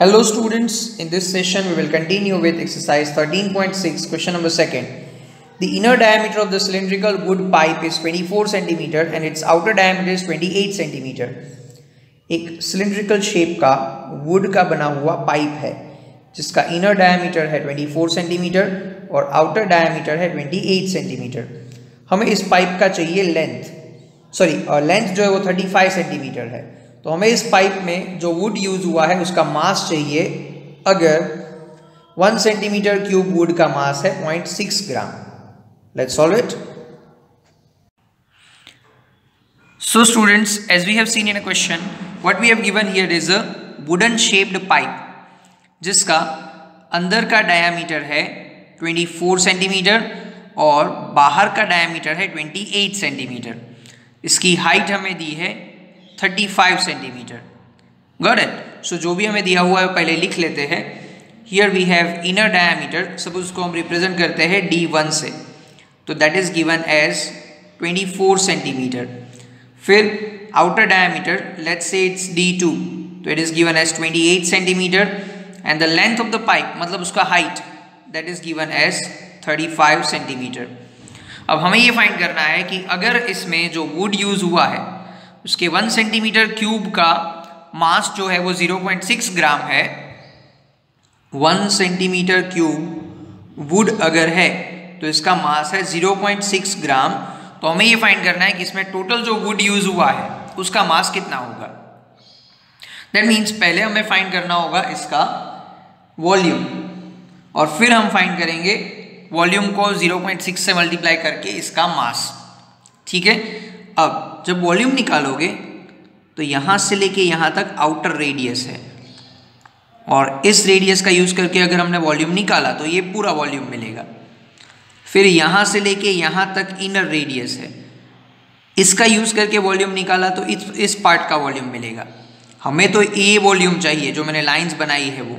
Hello students, in this session we will continue with exercise 13.6 question number 2nd. The inner diameter of the cylindrical wood pipe is 24 cm and its outer diameter is 28 cm. एक cylindrical shape का wood का बना हुआ pipe है जिसका inner diameter है 24 cm और outer diameter है 28 cm. हमें इस pipe का चाहिए length जो है वो 35 cm है. तो हमें इस पाइप में जो वुड यूज हुआ है उसका मास चाहिए. अगर 1 सेंटीमीटर क्यूब वुड का मास है 0.6 gram. Let's solve it. So students, as we have seen in a question, what we have given here is a wooden shaped pipe जिसका अंदर का डायामीटर है 24 सेंटीमीटर और बाहर का डायामीटर है 28 सेंटीमीटर. इसकी हाइट हमें दी है 35 सेंटीमीटर. Got it. सो जो भी हमें दिया हुआ है पहले लिख लेते हैं. Here we have inner diameter, suppose उसको हम रिप्रेजेंट करते हैं D1 से, तो that is given as 24 centimetre. फिर outer diameter, let's say it's D2, तो it is given as 28 centimetre and the length of the pipe मतलब उसका height that is given as 35 centimetre. अब हमें ये फाइंड करना है कि अगर इसमें जो वुड यूज हुआ है उसके 1 सेंटीमीटर क्यूब का मास जो है वो 0.6 ग्राम है. 1 सेंटीमीटर क्यूब वुड अगर है तो इसका मास है 0.6 ग्राम. तो हमें ये फाइंड करना है कि इसमें टोटल जो वुड यूज हुआ है उसका मास कितना होगा. दैट मीन्स पहले हमें फाइंड करना होगा इसका वॉल्यूम और फिर हम फाइंड करेंगे वॉल्यूम को 0.6 से मल्टीप्लाई करके इसका मास. ठीक है. अब जब वॉल्यूम निकालोगे तो यहाँ से लेके यहाँ तक आउटर रेडियस है और इस रेडियस का यूज़ करके अगर हमने वॉल्यूम निकाला तो ये पूरा वॉल्यूम मिलेगा. फिर यहाँ से लेके यहाँ तक इनर रेडियस है, इसका यूज़ करके वॉल्यूम निकाला तो इस पार्ट का वॉल्यूम मिलेगा. हमें तो ए वॉल्यूम चाहिए जो मैंने लाइंस बनाई है वो.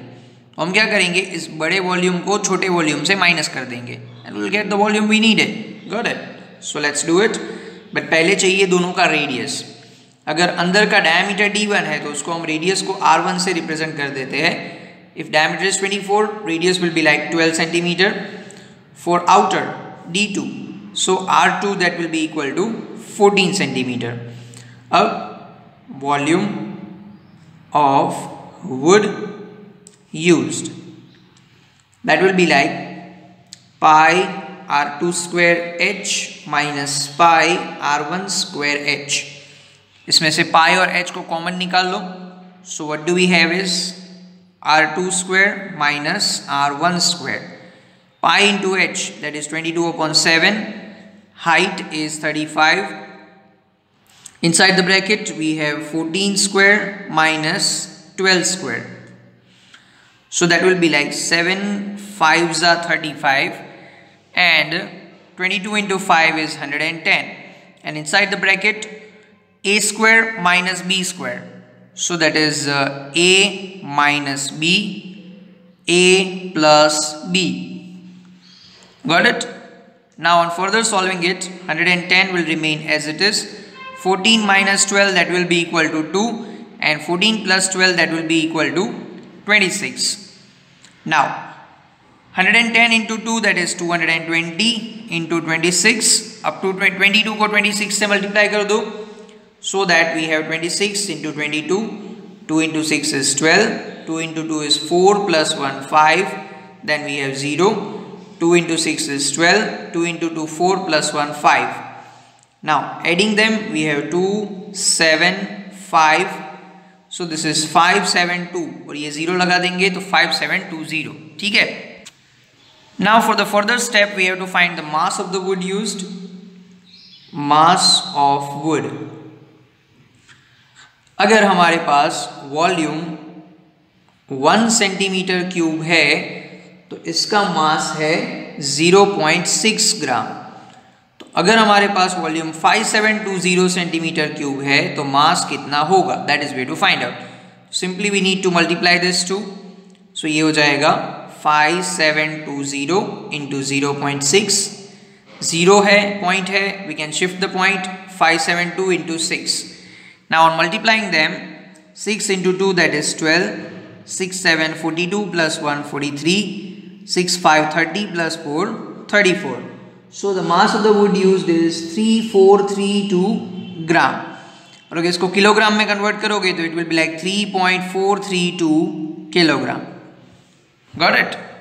तो हम क्या करेंगे, इस बड़े वॉल्यूम को छोटे वॉल्यूम से माइनस कर देंगे and will get the volume we need it. Got it. So let's do it. But पहले चाहिए दोनों का रेडियस. अगर अंदर का डायमीटर D1 है तो उसको हम रेडियस को R1 से रिप्रेजेंट कर देते हैं. If diameter is 24, radius will be like 12 centimetre. For outer D2, so R2 that will be equal to 14 centimetre. अब volume of wood used that will be like pi R2 square H minus pi R1 square H. इसमें से पाई और H को common निकाल लो. So what do we have is R2 square minus R1 square. Pi into H that is 22/7. Height is 35. Inside the bracket we have 14 square minus 12 square. So that will be like 7 5s are 35. And 22 into 5 is 110, and inside the bracket a square minus b square, so that is a minus b, a plus b. Got it. Now on further solving it, 110 will remain as it is. 14 minus 12 that will be equal to 2, and 14 plus 12 that will be equal to 26. Now 110 into 2 that is 220 into 26 up to 22 को 26 से multiply कर दो. So that we have 26 into 22. 2 into 6 is 12. 2 into 2 is 4 plus 1 5. Then we have 0. 2 into 6 is 12. 2 into 2 4 plus 1 5. Now adding them we have 2 7 5. So this is 572 और ये 0 लगा देंगे तो 5720. ठीक है. Now for the further step we have to find the mass of the wood used. Mass of wood. अगर हमारे पास volume 1 centimetre cube है तो इसका मास है 0.6 ग्राम. तो अगर हमारे पास वॉल्यूम 5720 सेंटीमीटर क्यूब है तो मास कितना होगा, that is way to find out. Simply we need to multiply this two. So ये हो जाएगा 5720 into 0.6. 0 है, पॉइंट है, we can shift the point. 572 into 6. Now on multiplying them, 6 into 2 that is 12, 6 7 42 plus 1 43, 6 5 30 plus 4 34. So the mass of the wood used is 3432 gram. और अगर इसको kilogram में convert करोगे तो it will be like 3.432 kilogram. Got it?